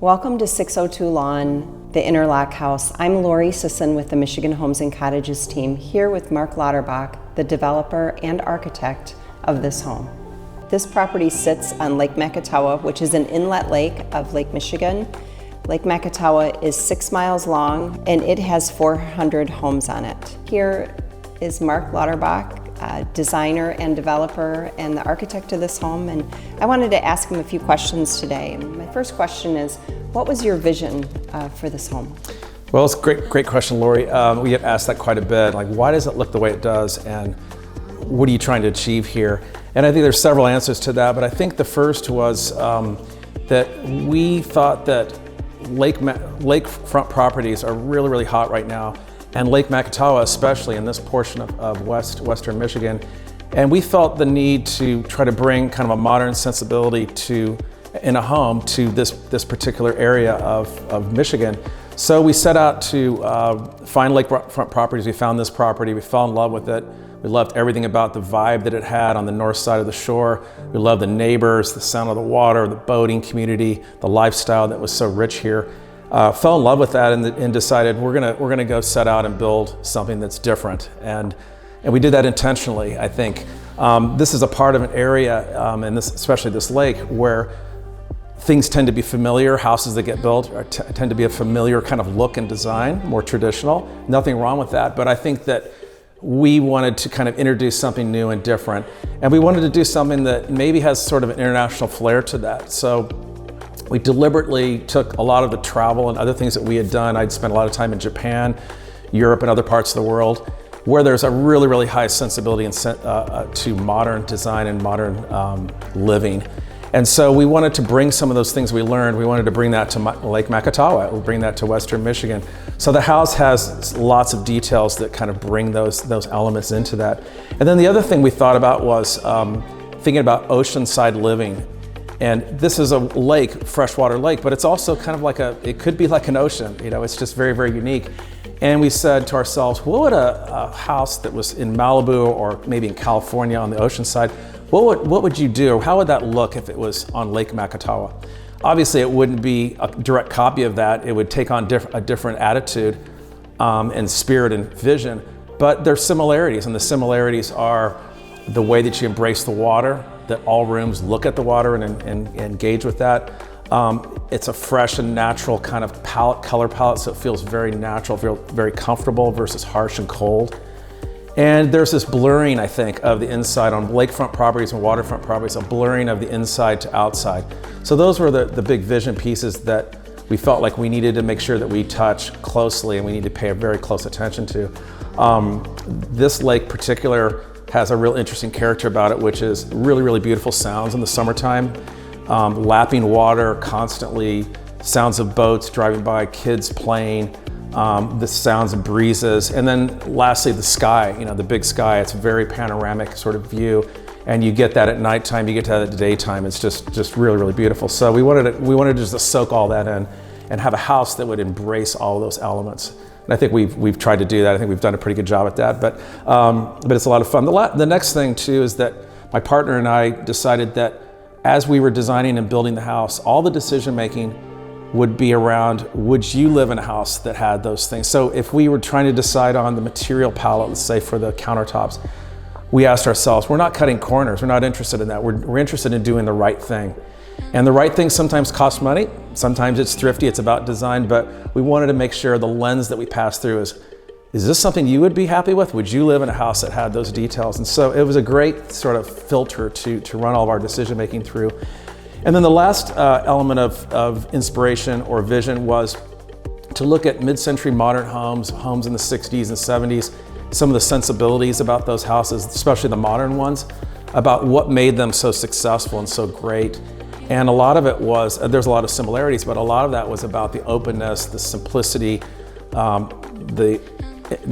Welcome to 602 Lawn, the Interlok House. I'm Lori Sisson with the Michigan Homes and Cottages team, here with Mark Lauterbach, the developer and architect of this home. This property sits on Lake Macatawa, which is an inlet lake of Lake Michigan. Lake Macatawa is 6 miles long and it has 400 homes on it. Here is Mark Lauterbach, designer and developer and the architect of this home, and I wanted to ask him a few questions today. My first question is, what was your vision for this home? Well, it's a great question, Lori. We get asked that quite a bit, like why does it look the way it does and what are you trying to achieve here? And I think there's several answers to that, but I think the first was that we thought that lakefront properties are really hot right now, and Lake Macatawa especially in this portion of western Michigan. And we felt the need to try to bring kind of a modern sensibility in a home to this particular area of Michigan. So we set out to find lakefront properties. We found this property, we fell in love with it. We loved everything about the vibe that it had on the north side of the shore. We loved the neighbors, the sound of the water, the boating community, the lifestyle that was so rich here. Fell in love with that and decided we're gonna go set out and build something that's different. And we did that intentionally, I think. This is a part of an area, and especially this lake, where things tend to be familiar. Houses that get built tend to be a familiar kind of look and design, more traditional. Nothing wrong with that, but I think that we wanted to kind of introduce something new and different. And we wanted to do something that maybe has sort of an international flair to that. So we deliberately took a lot of the travel and other things that we had done. I'd spent a lot of time in Japan, Europe, and other parts of the world, where there's a really high sensibility to modern design and modern living. And so we wanted to bring some of those things we learned. We wanted to bring that to Lake Macatawa. We'll bring that to Western Michigan. So the house has lots of details that kind of bring those elements into that. And then the other thing we thought about was thinking about oceanside living. And this is a lake, freshwater lake, but it's also kind of like it could be like an ocean. You know, it's just very unique. And we said to ourselves, what would a house that was in Malibu or maybe in California on the ocean side, what would you do? How would that look if it was on Lake Macatawa? Obviously, it wouldn't be a direct copy of that. It would take on a different attitude and spirit and vision, but there's similarities, and the similarities are the way that you embrace the water, that all rooms look at the water and engage with that. It's a fresh and natural kind of color palette, so it feels very natural, very comfortable versus harsh and cold. And there's this blurring, I think, of the inside on lakefront properties and waterfront properties, a blurring of the inside to outside. So those were the big vision pieces that we felt like we needed to make sure that we touch closely and we need to pay a very close attention to. This lake particular has a real interesting character about it, which is really beautiful sounds in the summertime. Lapping water constantly, sounds of boats driving by, kids playing, the sounds of breezes, and then lastly the sky, you know, the big sky. It's a very panoramic sort of view, and you get that at nighttime, you get that at the daytime. It's just really beautiful. So we wanted to just soak all that in and have a house that would embrace all of those elements. And I think we've tried to do that. I think we've done a pretty good job at that, but it's a lot of fun. The next thing too is that my partner and I decided that as we were designing and building the house, all the decision making would be around, would you live in a house that had those things? So if we were trying to decide on the material palette, let's say for the countertops, we asked ourselves, we're not cutting corners, we're not interested in that. We're interested in doing the right thing. And the right thing sometimes costs money, sometimes it's thrifty, it's about design, but we wanted to make sure the lens that we pass through is this something you would be happy with? Would you live in a house that had those details? And so it was a great sort of filter to run all of our decision making through. And then the last element of inspiration or vision was to look at mid-century modern homes in the 60s and 70s, some of the sensibilities about those houses, especially the modern ones, about what made them so successful and so great. And a lot of it was, there's a lot of similarities, but a lot of that was about the openness, the simplicity, the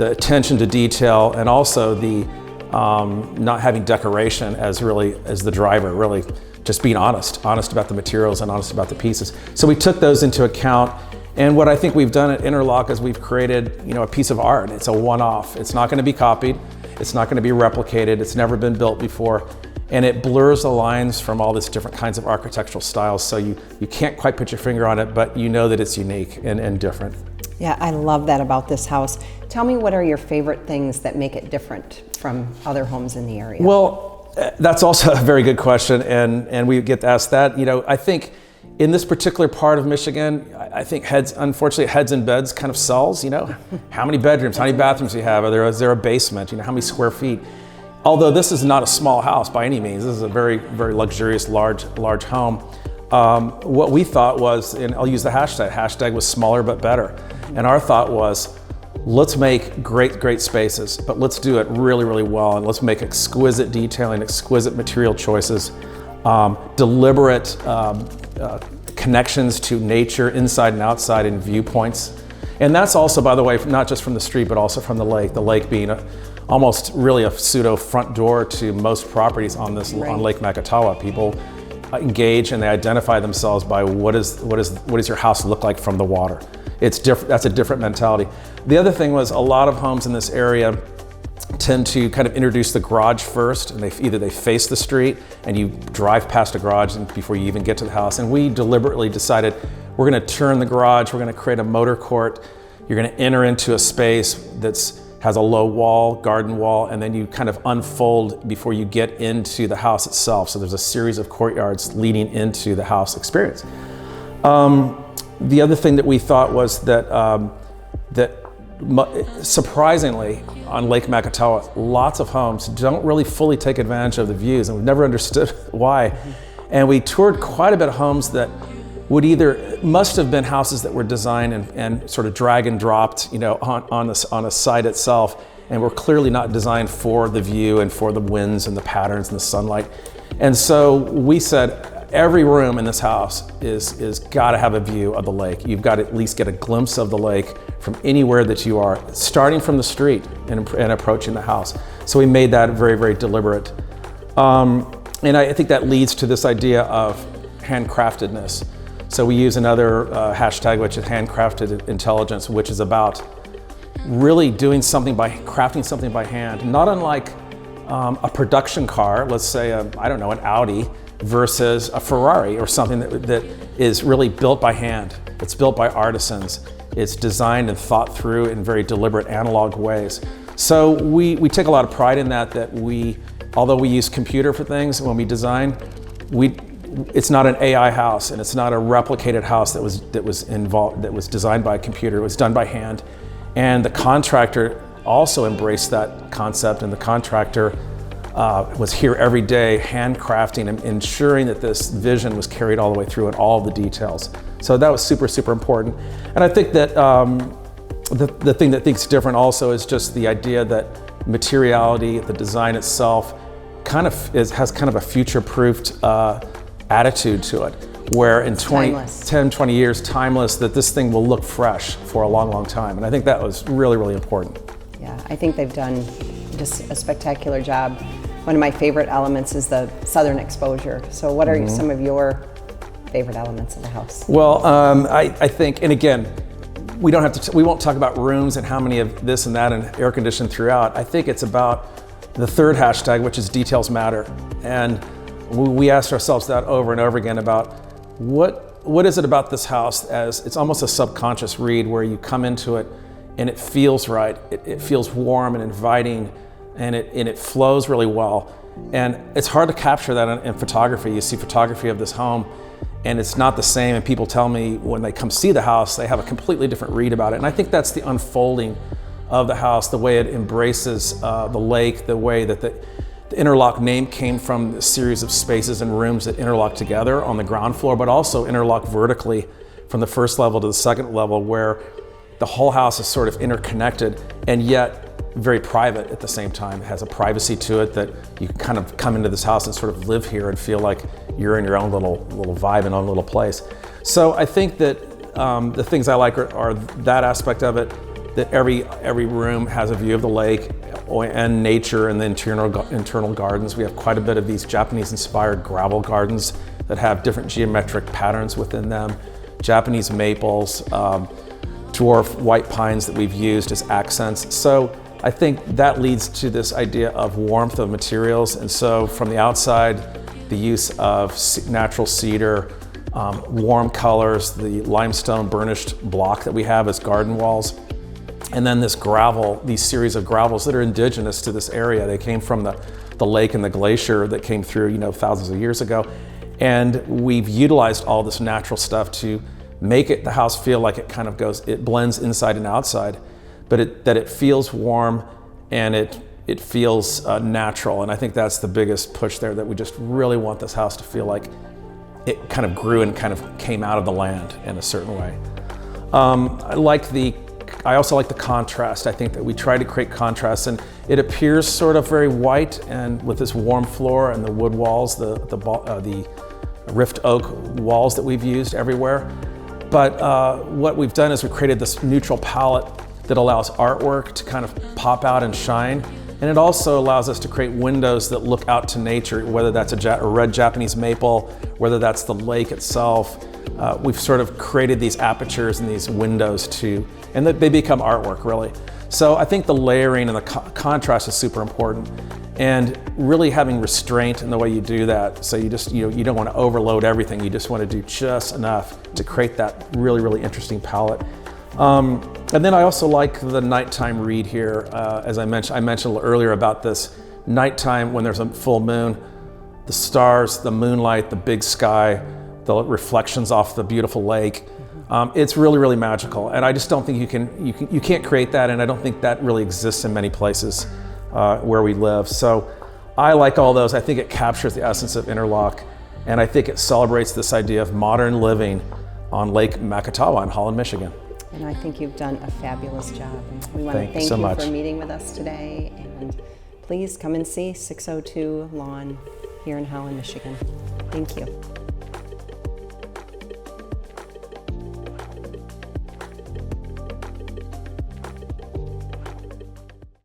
attention to detail, and also the not having decoration as the driver, really just being honest about the materials and honest about the pieces. So we took those into account, and what I think we've done at Interlok is we've created, you know, a piece of art. It's a one-off. It's not going to be copied. It's not going to be replicated. It's never been built before. and it blurs the lines from all these different kinds of architectural styles. So you can't quite put your finger on it, but you know that it's unique and different. Yeah, I love that about this house. Tell me, what are your favorite things that make it different from other homes in the area? Well, that's also a very good question, and we get asked that. I think in this particular part of Michigan, I think unfortunately, heads and beds kind of sells. How many bedrooms, how many bathrooms do you have? Is there a basement? How many square feet? Although this is not a small house by any means, this is a very, very luxurious, large home. What we thought was, and I'll use the hashtag was smaller but better. And our thought was, let's make great spaces, but let's do it really, really well. And let's make exquisite detailing, exquisite material choices, deliberate connections to nature inside and outside and viewpoints. And that's also, by the way, not just from the street, but also from the lake being almost really a pseudo front door to most properties on Lake Macatawa. People engage and they identify themselves by what does your house look like from the water. It's different. That's a different mentality. The other thing was, a lot of homes in this area tend to kind of introduce the garage first, and they face the street and you drive past a garage before you even get to the house. And we deliberately decided, we're going to turn the garage, we're going to create a motor court, you're going to enter into a space has a low wall, garden wall, and then you kind of unfold before you get into the house itself. So there's a series of courtyards leading into the house experience. The other thing that we thought was that surprisingly, on Lake Macatawa, lots of homes don't really fully take advantage of the views, and we've never understood why. And we toured quite a bit of homes that must have been houses that were designed and sort of drag and dropped, on a site itself, and were clearly not designed for the view and for the winds and the patterns and the sunlight. And so we said, every room in this house is got to have a view of the lake. You've got to at least get a glimpse of the lake from anywhere that you are, starting from the street and approaching the house. So we made that very, very deliberate. And I think that leads to this idea of handcraftedness. So we use another hashtag, which is handcrafted intelligence, which is about really doing crafting something by hand, not unlike a production car, let's say, an Audi, versus a Ferrari or something that is really built by hand. It's built by artisans. It's designed and thought through in very deliberate analog ways. So we take a lot of pride in that although we use computer for things when we design, it's not an AI house, and it's not a replicated house that was designed by a computer. It was done by hand. And the contractor also embraced that concept, and the contractor was here every day handcrafting and ensuring that this vision was carried all the way through in all the details. So that was super, super important. And I think that the thing that thinks different also is just the idea that materiality, the design itself, has kind of a future-proofed attitude to it, where in 10, 20 years, timeless, that this thing will look fresh for a long, long time. And I think that was really, really important. Yeah, I think they've done just a spectacular job. One of my favorite elements is the southern exposure. So what are some of your favorite elements of the house? Well, I think, and again, we won't talk about rooms and how many of this and that and air conditioned throughout. I think it's about the third hashtag, which is details matter. And we asked ourselves that over and over again about what is it about this house, as it's almost a subconscious read where you come into it and it feels right. It feels warm and inviting, and it flows really well. And it's hard to capture that in photography. You see photography of this home and it's not the same, and people tell me when they come see the house, they have a completely different read about it. And I think that's the unfolding of the house, the way it embraces the lake, the way that the Interlok name came from a series of spaces and rooms that interlock together on the ground floor, but also interlock vertically from the first level to the second level, where the whole house is sort of interconnected and yet very private at the same time. It has a privacy to it that you can kind of come into this house and sort of live here and feel like you're in your own little vibe and own little place. So I think that the things I like are that aspect of it, that every room has a view of the lake and nature and the internal gardens. We have quite a bit of these Japanese-inspired gravel gardens that have different geometric patterns within them, Japanese maples, dwarf white pines that we've used as accents. So I think that leads to this idea of warmth of materials. And so from the outside, the use of natural cedar, warm colors, the limestone burnished block that we have as garden walls, and then this gravel, these series of gravels that are indigenous to this area. They came from the lake and the glacier that came through, thousands of years ago. And we've utilized all this natural stuff to make the house feel like it blends inside and outside, but that it feels warm and it feels natural. And I think that's the biggest push there, that we just really want this house to feel like it kind of grew and kind of came out of the land in a certain way. I also like the contrast. I think that we try to create contrast, and it appears sort of very white, and with this warm floor and the wood walls, the rift oak walls that we've used everywhere. But what we've done is we've created this neutral palette that allows artwork to kind of pop out and shine. And it also allows us to create windows that look out to nature, whether that's a red Japanese maple, whether that's the lake itself. We've sort of created these apertures and these windows and they become artwork, really. So I think the layering and the contrast is super important, and really having restraint in the way you do that. So you don't want to overload everything. You just want to do just enough to create that really, really interesting palette. And then I also like the nighttime read here. As I mentioned a little earlier about this nighttime when there's a full moon, the stars, the moonlight, the big sky, the reflections off the beautiful lake. It's really, really magical. And I just don't think you can't create that, and I don't think that really exists in many places where we live. So I like all those. I think it captures the essence of Interlok, and I think it celebrates this idea of modern living on Lake Macatawa in Holland, Michigan. And I think you've done a fabulous job. We want to thank you for meeting with us today, and please come and see 602 Lawn here in Holland, Michigan. Thank you.